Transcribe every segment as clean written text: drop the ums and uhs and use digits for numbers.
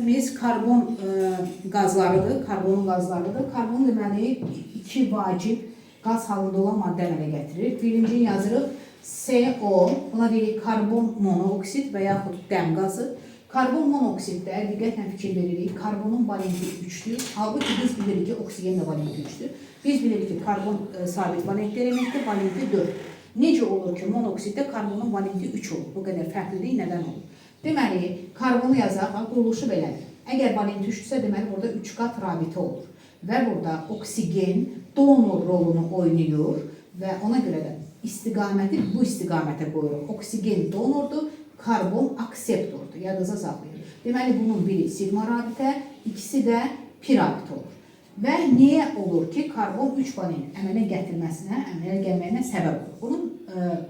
söhbətimiz karbon qazlarıdır, karbon qazlarıdır. Karbon deməli iki vacib qaz halında olan maddə əmələ gətirir. Birinci yazırıq CO, buna deyirik karbon monoksid və yaxud dəm qazı. Karbon monoksiddə diqqətlə fikir veririk, karbonun valenti 3'dür. Halbuki biz bilirik ki, oksigen də valenti 3'dür. Biz bilirik ki, karbon sabit valentli elementdir, valenti 4. Necə olur ki, monoksiddə karbonun valenti 3 olur? Bu qədər fərqlilik nədən olur? Deməli, karbonu yazaq, quruluşu belədir. Əgər valenti 3-dürsə, deməli, burada 3 qat rabitə olur. Və burada oksigen donor rolunu oynayır və ona görə də istiqaməti bu istiqamətə qoyuruq. Oksigen donordur, karbon akseptordur. Yadınıza saxlayın. Deməli, bunun biri sigma rabitə, ikisi də pi rabitə olur. Və niyə olur ki, karbon 3 valent əmələ gəlməyinə səbəb olur? Bunun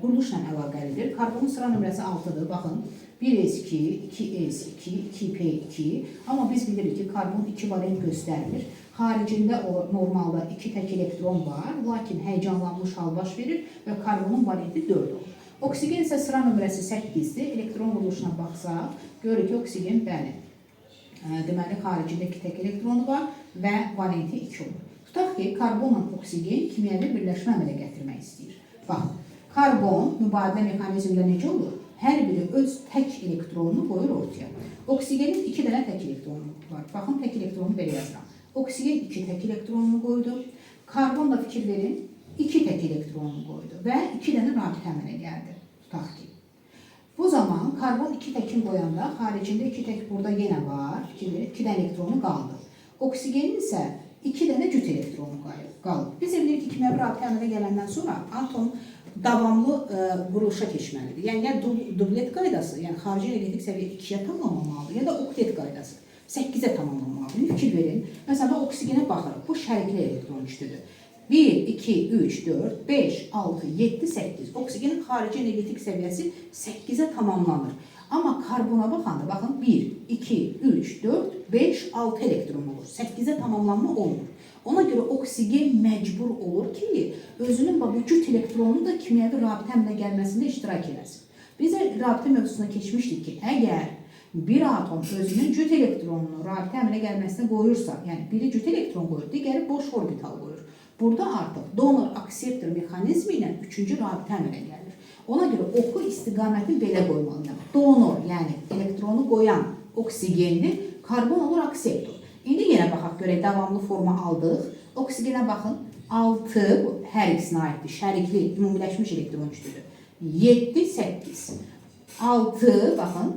quruluşla əlaqəlidir. Karbonun sıra nömrəsi 6-dır. Baxın, 1s2, 2s2, 2p2. Amma biz bilirik ki, karbon 2 valent göstərilir. Xaricində normalda 2 tək elektron var, lakin həyəcanlanmış hal baş verir və karbonun valenti 4 olur. Oksigen isə sıra nömrəsi 8-dir. Elektron quruluşuna baxsaq, görürük ki, oksigen bəli. Deməli, xaricində 2 tək elektronu var və valenti 2 olur. Tutaq ki, karbonla oksigen kimyəvi birləşmə əmələ gətirmək istəyir. Bax, karbon mübadilə mexanizmdə necə olur? Hər biri öz tək elektronunu qoyur ortaya. Oksigenin 2 dənə tək elektronu var. Baxın, tək elektronu belə yazıram. Oksigen 2 tək elektronunu qoydu. Karbon da fikir verin, 2 tək elektronunu qoydu və 2 dənə rabitə əmələ gəldi. Tutaq ki. Bu zaman karbon 2 təkin qoyanda xaricində 2 tək burada yenə var. 2 dənə elektronu qaldı. Oksigenin isə 2 dənə cüt elektronu qalıb. Biz bilirik ki, kimyəvi rabitə əmələ gələndən sonra atom davamlı quruluşa keçməlidir. Yəni, ya dublet qaydası, yəni xarici energetik səviyyə 2-yə tamamlanmalıdır, ya da oktet qaydası 8-ə tamamlanmalıdır. Fikir verin. Məsələn, oksigenə baxırıq. Bu şərikli elektron üçlüdür. 1, 2, 3, 4, 5, 6, 7, 8. Oksigenin xarici energetik səviyyəsi 8-ə tamamlanır. Amma karbona baxanda, baxın, 1, 2, 3, 4, 5, 6 elektron olur. 8-ə tamamlanma olmur. Ona görə oksigen məcbur olur ki, özünün bu cüt elektronu da kimyəvi rabitə əmələ gəlməsində iştirak eləsin. Biz rabitə mövzusuna keçmişdik ki, əgər bir atom özünün cüt elektronunu rabitə əmələ gəlməsinə qoyursa, yəni biri cüt elektron qoyur, digəri boş orbital qoyur. Burada artıq donor-akseptor mexanizmi ilə 3-cü rabitə əmələ gəlir. Ona görə oxu istiqaməti belə qoymalıyam. Donor, yəni elektronu qoyan oksigendir, karbon olur akseptor. İndi yenə baxaq, görək, davamlı forma aldıq. Oksigenə baxın, 6, hər ikisinə aiddir, şərikli, ümumiləşmiş elektron üçlüdür. 7, 8, 6, baxın,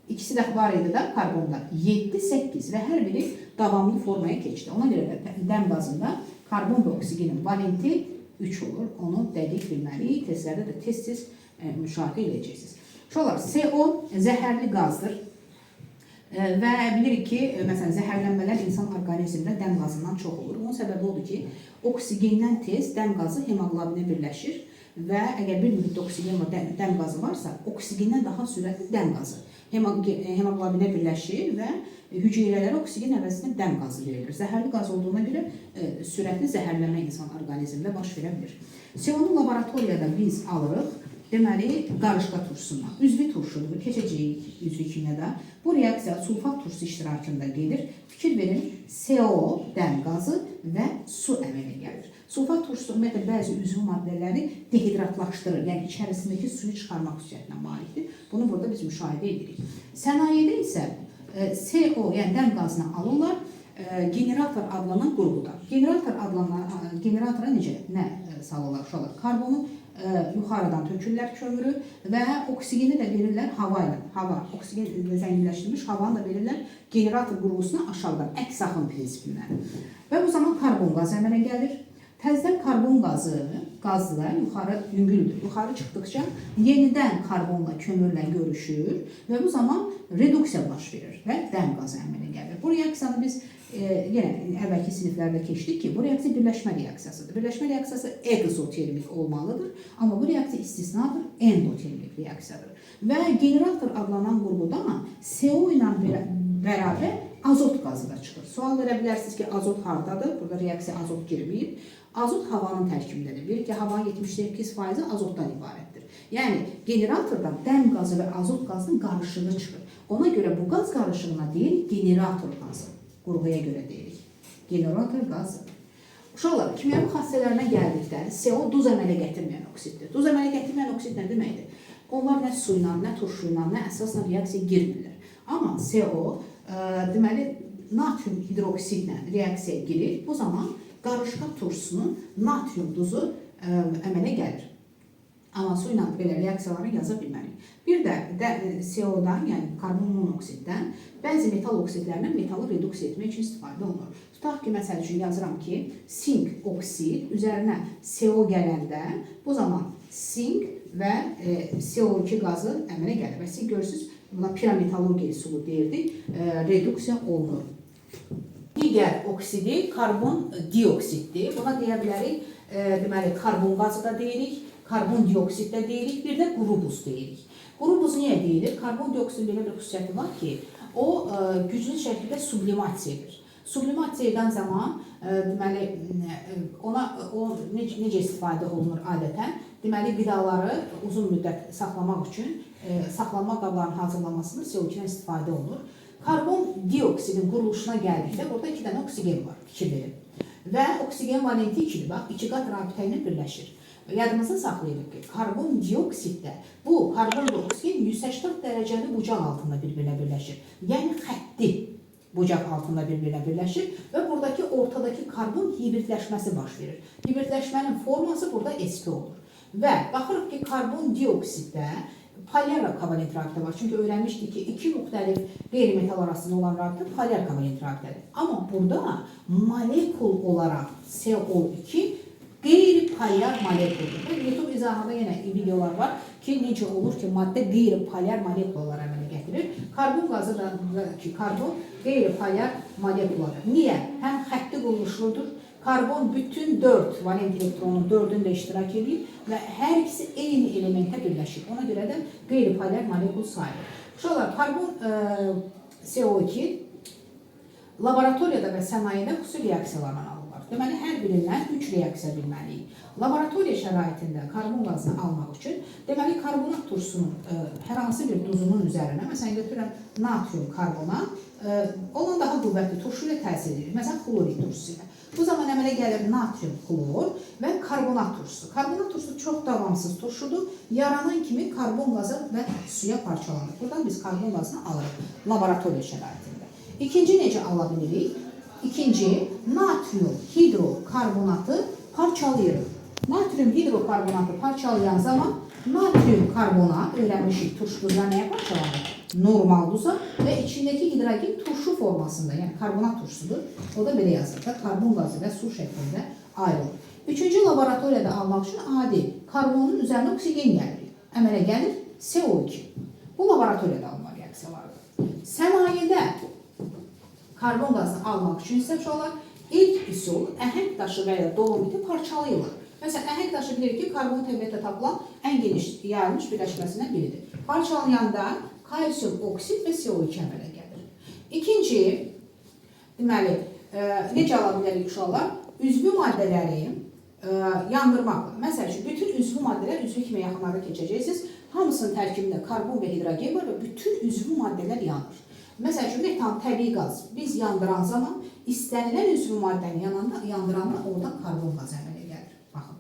ikisi də var idi da karbonda. 7, 8 və hər biri davamlı formaya keçdi. Ona görə də dəm qazında karbon və oksigenin valenti 3 olur. Onu dəqiq bilməliyik. Testlərdə də tez-tez müşahidə edəcəksiniz. Şolar, CO zəhərli qazdır. Və bilirik ki, məsələn, zəhərlənmələr insan orqanizmdə dəm qazından çox olur. Onun səbəbi odur ki, oksigendən tez dəm qazı hemoqlobinə birləşir və əgər bir müddətdə oksigen və dəm qazı varsa, oksigendən daha sürətli dəm qazı hemoqlobinə birləşir və hüceyrələrə oksigen əvəzində dəm qazı verilir. Zəhərli qaz olduğuna görə sürətli zəhərlənmə insan orqanizmdə baş verə bilir. CO-nu laboratoriyada biz alırıq. Deməli, qarışqa turşusundan. Üzvü turşudur, keçəcəyik üzvü kimyada. Bu reaksiya sulfat turşusu iştirakında gedir. Fikir verin, CO, dəm qazı və su əmələ gəlir. Sulfat turşusu ümumiyyətlə bəzi üzvü maddələri dehidratlaşdırır, yəni içərisindəki suyu çıxarmaq xüsusiyyətinə malikdir. Bunu burada biz müşahidə edirik. Sənayedə isə CO, yəni dəm qazını alırlar, generator adlanan qurğuda. Generatora nə salırlar uşaqlar? Karbonu yuxarıdan tökürlər kömürü və oksigeni də verirlər hava ilə. Oksigen zənginləşdirilmiş havanı da verirlər generator qurğusuna aşağıdan, əks axın prinsipindən. Və bu zaman karbon qazı əmələ gəlir. Təzədən karbon qazlar yuxarı yüngüldür. Yuxarı çıxdıqca yenidən karbonla, kömürlə görüşür və bu zaman reduksiya baş verir və dəm qazı əmələ gəlir. Bu reaksiyanı biz yenə əvvəlki siniflərdə keçdik ki, bu reaksiya birləşmə reaksiyasıdır. Birləşmə reaksiyası ekzotermik olmalıdır, amma bu reaksiya istisnadır, endotermik reaksiyadır. Və generator adlanan qurğudan CO ilə bərabər azot qazı da çıxır. Sual verə bilərsiniz ki, azot hardadır? Burada reaksiya azot girməyib. Azot havanın tərkibindədir. Bilir ki, havanın 78% azotdan ibarətdir. Yəni generatordan dəm qazı və azot qazının qarışığı çıxır. Ona görə bu qaz qarışığına deyirik generator qazı. Qurğuya görə deyirik. Generator qazı. Uşaqlar, kimyəvi xassələrinə gəldikdə CO duz əmələ gətirməyən oksiddir. Duz əmələ gətirməyən oksid nə deməkdir? Onlar nə su ilə, nə turşu ilə, nə əsasla reaksiyaya girmirlər. Amma CO deməli natrium hidroksidlə reaksiyaya girir. Bu zaman qarışqa turşusunun natrium duzu əmələ gəlir. Amma su ilə belə reaksiyaları yaza bilmərik. Bir də CO-dan, yəni karbon monoksiddən bəzi metal oksidlərlə metalı reduksiya etmək üçün istifadə olunur. Tutaq ki, məsəl üçün yazıram ki, sink oksid üzərinə CO gələndə bu zaman sink və CO2 qazı əmələ gəlir. Və siz görürsünüz, buna pirametallurgiya üsulu deyirdik, reduksiya olunur. Digər oksidi karbon dioksiddir. Buna deyə bilərik, deməli, karbon qazı da deyirik, karbon dioksid də deyirik, bir də quru buz deyirik. Quru buz niyə deyilir? Karbon dioksidin belə bir xüsusiyyəti var ki, o güclü şəkildə sublimasiya edir. Sublimasiya edən zaman, deməli, o necə istifadə olunur adətən? Deməli, qidaları uzun müddət saxlamaq üçün saxlanma qablarının hazırlanmasında CO2-dən istifadə olunur. Karbon dioksidin quruluşuna gəldikdə, burada 2 dənə oksigen var, fikir verin. Və oksigen valenti 2-dir, bax, 2 qat rabitə ilə birləşir. Yadımızda saxlayırıq ki, karbon dioksiddə bu karbon və oksigen 180 dərəcəli bucaq altında bir-birinə birləşir. Yəni xətti bucaq altında bir-birinə birləşir və buradakı ortadakı karbon hibridləşməsi baş verir. Hibridləşmənin forması burada sp olur. Və baxırıq ki, karbon dioksiddə polyar kovalent rabitə var. Çünki öyrənmişdik ki, 2 müxtəlif qeyri-metal arasında olan rabitə polyar kovalent rabitədir. Amma burada molekul olaraq CO2 qeyri-polyar molekuldur. Və YouTube izahında yenə videolar var ki, necə olur ki, maddə qeyri-polyar molekulalar əmələ gətirir. Karbon qazı da ki, karbon qeyri-polyar molekuladır. Niyə? Həm xətti quruluşludur. Karbon bütün 4 valent elektronun 4-ünü də iştirak edir və hər ikisi eyni elementə birləşir. Ona görə də qeyri-polyar molekul sayılır. Uşaqlar, karbon CO2 laboratoriyada və sənayedə xüsusi reaksiyalarla alınır. Deməli, hər birindən 3 reaksiya bilməliyik. Laboratoriya şəraitində karbon qazını almaq üçün, deməli, karbonat turşusunun hər hansı bir duzunun üzərinə, məsələn, götürürəm natrium karbonat, ondan daha qüvvətli turşu ilə təsir edir. Məsələn, xlorid turşusu ilə. Bu zaman əmələ gəlir natrium klor və karbonat turşusu. Karbonat turşusu çox davamsız turşudur. Yaranan kimi karbon qazı və suya parçalanır. Buradan biz karbon qazını alırıq laboratoriya şəraitində. İkinci necə ala bilirik? İkinci, natrium hidrokarbonatı parçalayırıq. Natrium hidrokarbonatı parçalayan zaman natrium karbonat, öyrənmişik, turşu duzla nəyə parçalanır? Normal duza və içindəki hidrogen turşu formasında, yəni karbonat turşusudur. O da belə yazılır da, karbon qazı və su şəklində ayrılır. Üçüncü, laboratoriyada almaq üçün adi karbonun üzərinə oksigen gəlir. Əmələ gəlir CO2. Bu laboratoriyada alınma reaksiyalardır. Sənayedə karbon qazını almaq üçün isə uşaqlar ilk üsul əhəng daşı və ya dolomiti parçalayırlar. Məsələn, əhəng daşı bilir ki, karbon təbiətdə tapılan ən geniş yayılmış birləşməsindən biridir. Parçalayanda kalsium oksid və CO2 əmələ gəlir. İkinci, deməli, necə ala bilərik uşaqlar? Üzvü maddələri yandırmaqla. Məsəl üçün, bütün üzvü maddələr üzvü kimi yaxınlarda keçəcəksiniz. Hamısının tərkibində karbon və hidrogen var və bütün üzvü maddələr yanır. Məsəl üçün, metan, təbii qaz biz yandıran zaman istənilən üzvü maddəni yandıranda oradan karbon qazı əmələ gəlir. Baxın.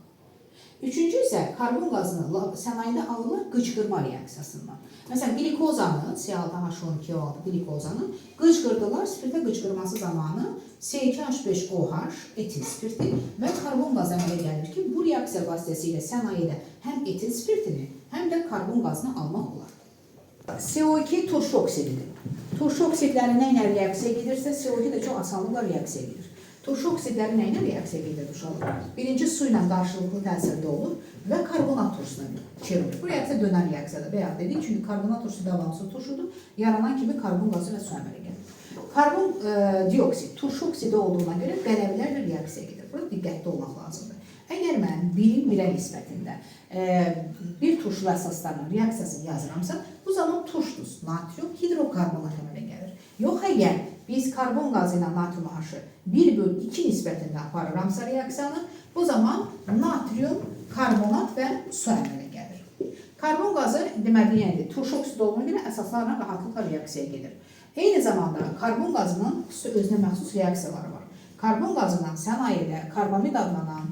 Üçüncü isə karbon qazını sənayedə alınır qıcqırma reaksiyasından. Məsələn, glikozanı, C6H12O6 glikozanı qıcqırdılar, spirtə qıcqırması zamanı C2H5OH etil spirti və karbon qazı əmələ gəlir ki, bu reaksiya vasitəsilə sənayedə həm etil spirtini, həm də karbon qazını almaq olar. CO2 turşu oksididir. Turşu oksidləri nə ilə reaksiya gedirsə, CO2 də çox asanlıqla reaksiya gedir. Turşu oksidləri nə ilə reaksiya gedir uşaqlar? Birinci su ilə qarşılıqlı təsirdə olur və karbonat turşusuna çevrilir. Bu reaksiya dönən reaksiyadır. Bayaq dedik, çünki karbonat turşusu davamsız turşudur. Yaranan kimi karbon qazı və su əmələ gəlir. Karbon dioksid, turşu oksidi olduğuna görə qələmlərlə reaksiya gedir. Burada diqqətli olmaq lazımdır. Əgər mən 1-1-ə nisbətində bir turşulu əsaslarla reaksiyasını yazıramsa, bu zaman turş duz, natrium hidrokarbonat əmələ gəlir. Yox, əgər biz karbon qazı ilə natrium H-ı 1/2 nisbətində aparıramsa reaksiyanı, bu zaman natrium karbonat və su əmələ gəlir. Karbon qazı deməli nədir? Turşu oksidi olduğuna görə əsaslarla rahatlıqla reaksiyaya gedir. Eyni zamanda karbon qazının özünə məxsus reaksiyaları var. Karbon qazından sənayedə karbamid adlanan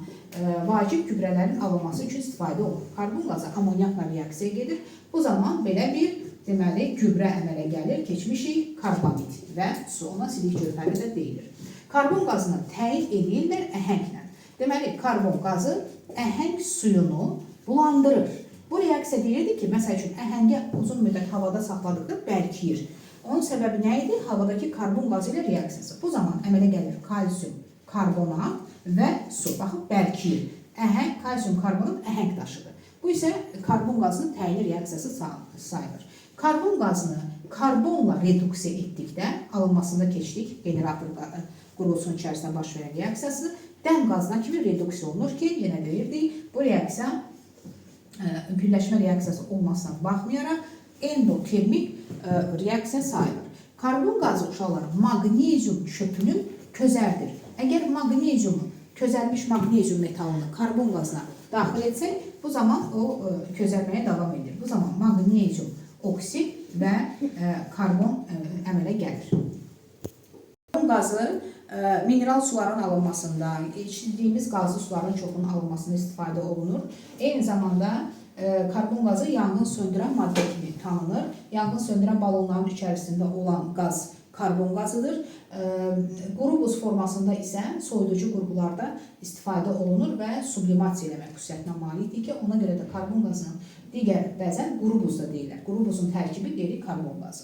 vacib gübrələrin alınması üçün istifadə olunur. Karbon qazı amoniakla reaksiyaya gedir. Bu zaman belə bir deməli gübrə əmələ gəlir. Keçmişik karbamid və su ona silik cövhəri də deyilir. Karbon qazını təyin edirlər əhənglə. Deməli karbon qazı əhəng suyunu bulandırır. Bu reaksiya deyirdi ki, məsəl üçün əhəngə uzun müddət havada saxladıqda bərkiyir. Onun səbəbi nə idi? Havadakı karbon qazı ilə reaksiyası. Bu zaman əmələ gəlir kalsium karbonat və su. Baxın, bərkiyir. Əhəng, kalsium karbonat əhəng daşıdır. Bu isə karbon qazının təyinli reaksiyası sayılır. Karbon qazını karbonla reduksiya etdikdə, alınmasında keçdik, generator qurulusunun içərisində baş verən reaksiyası dən qazına kimi reduksiya olunur ki, yenə deyirdik, bu reaksiya güləşmə reaksiyası olmasına baxmayaraq endotermik reaksiya sayılır. Karbon qazı uşaqlar maqnezium çöpünün közərdir. Əgər maqneziumu, közərmiş maqnezium metalını karbon qazına daxil etsək, bu zaman o közərməyə davam edir. Bu zaman maqnezium oksid və karbon əmələ gəlir. Karbon qazı mineral suların alınmasında, içdiyimiz qazlı suların çoxunun alınmasında istifadə olunur. Eyni zamanda karbon qazı yanğın söndürən maddə kimi tanınır. Yanğın söndürən balonların içərisində olan qaz karbon qazıdır. Quru buz formasında isə soyuducu qurğularda istifadə olunur və sublimasiya eləmək xüsusiyyətinə malikdir ki, ona görə də karbon qazının digər bəzən quru buz da deyirlər. Quru buzun tərkibi deyirik karbon qazı.